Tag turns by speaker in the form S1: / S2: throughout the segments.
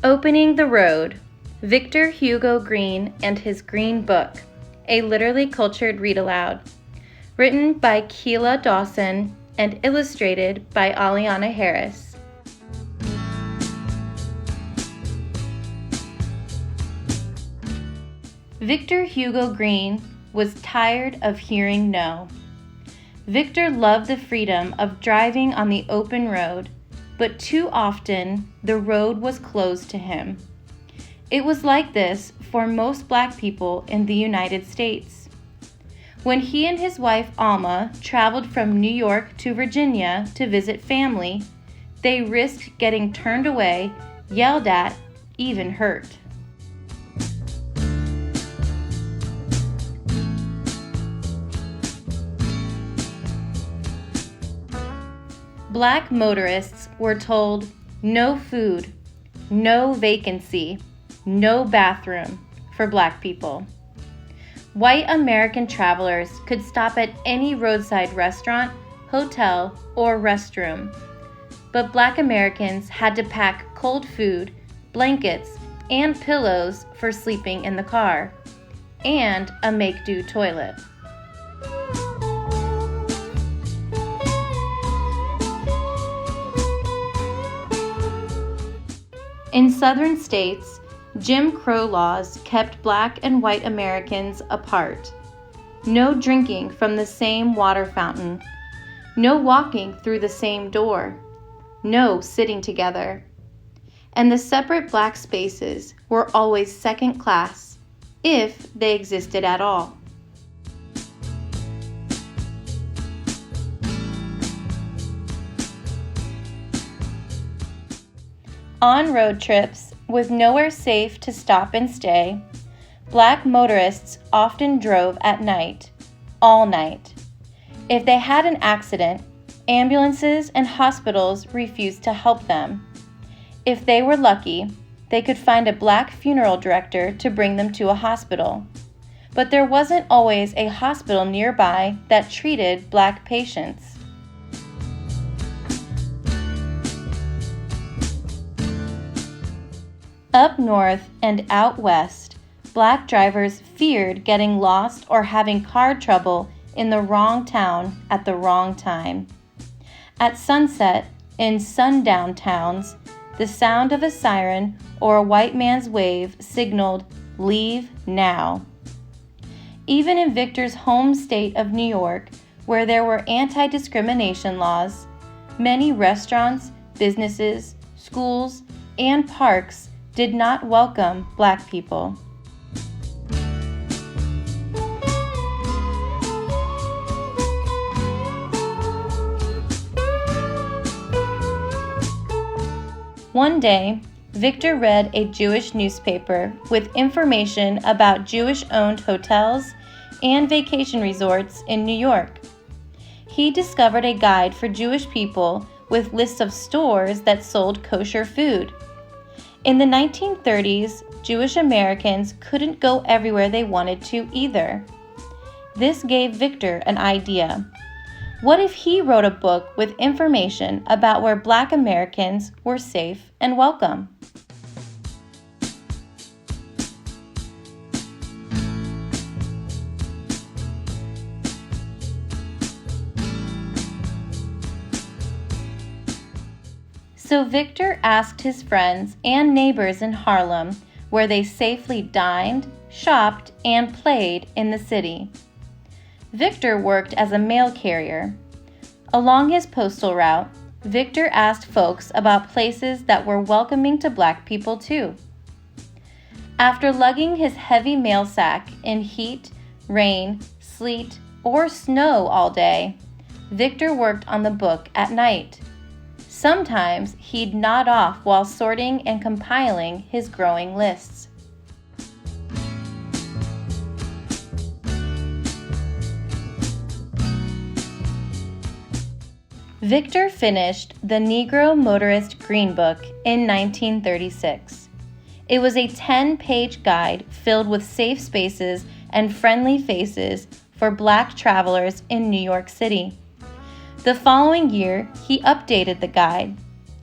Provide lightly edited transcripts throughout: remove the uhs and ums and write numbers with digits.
S1: Opening the Road, Victor Hugo Green and His Green Book, a literally cultured read-aloud. Written by Keila Dawson and illustrated by Alleana Harris. Victor Hugo Green was tired of hearing no. Victor loved the freedom of driving on the open road, but too often the road was closed to him. It was like this for most Black people in the United States. When he and his wife Alma traveled from New York to Virginia to visit family, they risked getting turned away, yelled at, even hurt. Black motorists were told, no food, no vacancy, no bathroom for Black people. White American travelers could stop at any roadside restaurant, hotel, or restroom, but Black Americans had to pack cold food, blankets, and pillows for sleeping in the car, and a make-do toilet. In southern states, Jim Crow laws kept Black and white Americans apart. No drinking from the same water fountain. No walking through the same door. No sitting together. And the separate Black spaces were always second class, if they existed at all. On road trips, with nowhere safe to stop and stay, Black motorists often drove at night, all night. If they had an accident, ambulances and hospitals refused to help them. If they were lucky, they could find a Black funeral director to bring them to a hospital. But there wasn't always a hospital nearby that treated Black patients. Up north and out west, Black drivers feared getting lost or having car trouble in the wrong town at the wrong time. At sunset, in sundown towns, the sound of a siren or a white man's wave signaled, "Leave now." Even in Victor's home state of New York, where there were anti-discrimination laws, many restaurants, businesses, schools, and parks did not welcome Black people. One day, Victor read a Jewish newspaper with information about Jewish-owned hotels and vacation resorts in New York. He discovered a guide for Jewish people with lists of stores that sold kosher food. In the 1930s, Jewish Americans couldn't go everywhere they wanted to either. This gave Victor an idea. What if he wrote a book with information about where Black Americans were safe and welcome? So Victor asked his friends and neighbors in Harlem where they safely dined, shopped, and played in the city. Victor worked as a mail carrier. Along his postal route, Victor asked folks about places that were welcoming to Black people too. After lugging his heavy mail sack in heat, rain, sleet, or snow all day, Victor worked on the book at night. Sometimes he'd nod off while sorting and compiling his growing lists. Victor finished the Negro Motorist Green Book in 1936. It was a 10-page guide filled with safe spaces and friendly faces for Black travelers in New York City. The following year, he updated the guide.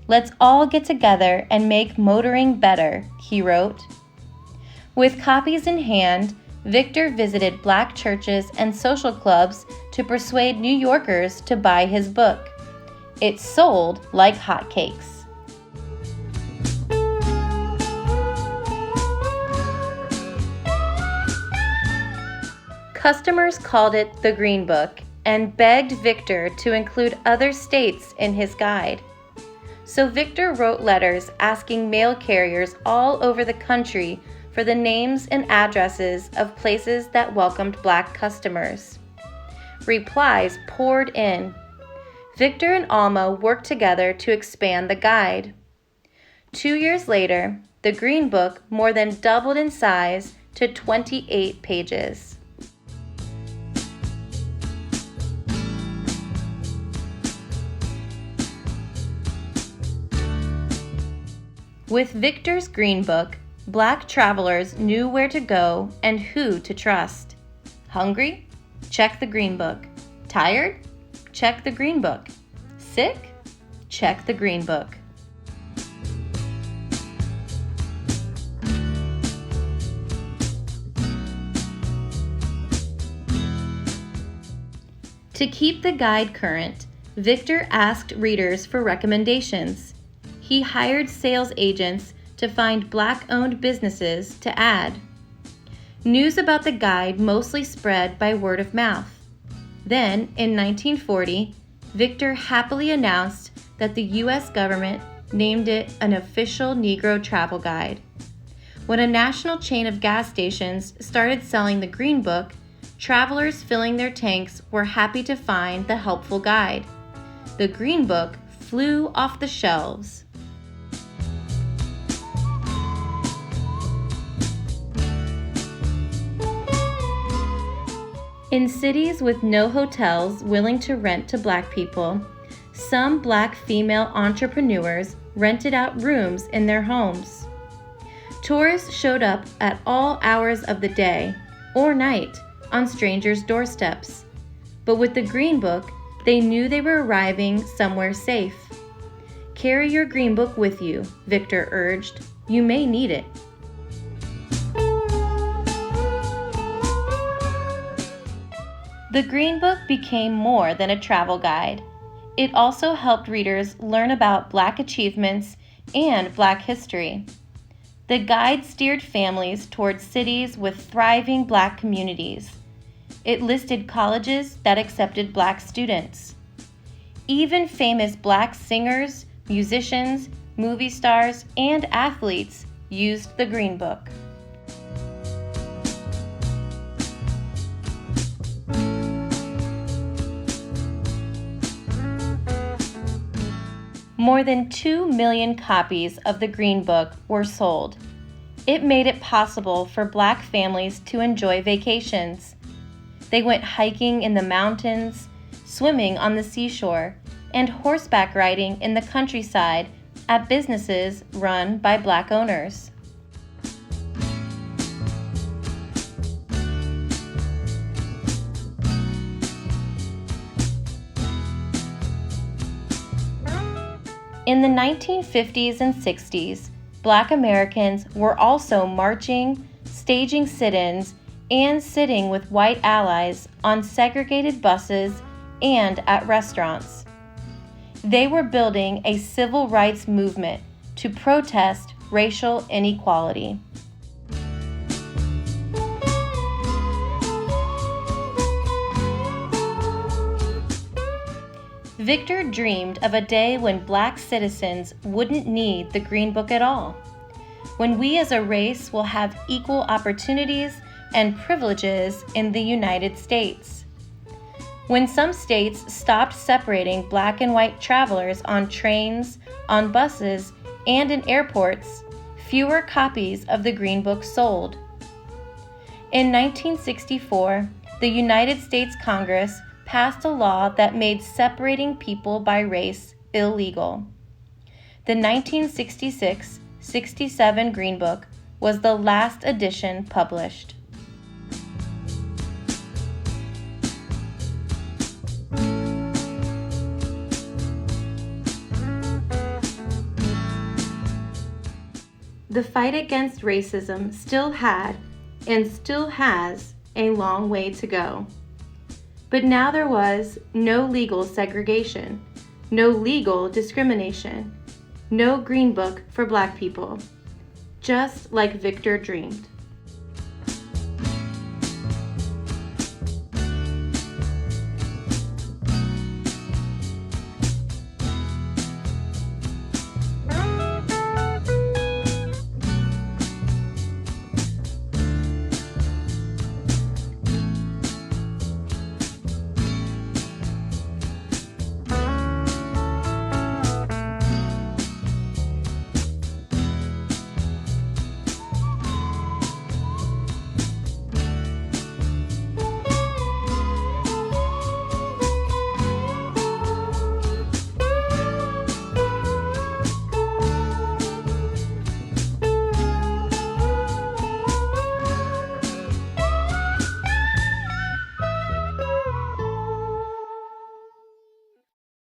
S1: "Let's all get together and make motoring better," he wrote. With copies in hand, Victor visited Black churches and social clubs to persuade New Yorkers to buy his book. It sold like hotcakes. Customers called it the Green Book and begged Victor to include other states in his guide. So Victor wrote letters asking mail carriers all over the country for the names and addresses of places that welcomed Black customers. Replies poured in. Victor and Alma worked together to expand the guide. 2 years later, the Green Book more than doubled in size to 28 pages. With Victor's Green Book, Black travelers knew where to go and who to trust. Hungry? Check the Green Book. Tired? Check the Green Book. Sick? Check the Green Book. To keep the guide current, Victor asked readers for recommendations. He hired sales agents to find Black-owned businesses to add. News about the guide mostly spread by word of mouth. Then, in 1940, Victor happily announced that the U.S. government named it an official Negro travel guide. When a national chain of gas stations started selling the Green Book, travelers filling their tanks were happy to find the helpful guide. The Green Book flew off the shelves. In cities with no hotels willing to rent to Black people, some Black female entrepreneurs rented out rooms in their homes. Tourists showed up at all hours of the day or night on strangers' doorsteps. But with the Green Book, they knew they were arriving somewhere safe. "Carry your Green Book with you," Victor urged. "You may need it." The Green Book became more than a travel guide. It also helped readers learn about Black achievements and Black history. The guide steered families towards cities with thriving Black communities. It listed colleges that accepted Black students. Even famous Black singers, musicians, movie stars, and athletes used the Green Book. More than 2 million copies of the Green Book were sold. It made it possible for Black families to enjoy vacations. They went hiking in the mountains, swimming on the seashore, and horseback riding in the countryside at businesses run by Black owners. In the 1950s and 60s, Black Americans were also marching, staging sit-ins, and sitting with white allies on segregated buses and at restaurants. They were building a civil rights movement to protest racial inequality. Victor dreamed of a day when Black citizens wouldn't need the Green Book at all, when we as a race will have equal opportunities and privileges in the United States. When some states stopped separating Black and white travelers on trains, on buses, and in airports, fewer copies of the Green Book sold. In 1964, the United States Congress passed a law that made separating people by race illegal. The 1966-67 Green Book was the last edition published. the fight against racism still had and still has a long way to go. But now there was no legal segregation, no legal discrimination, no green book for Black people, just like Victor dreamed.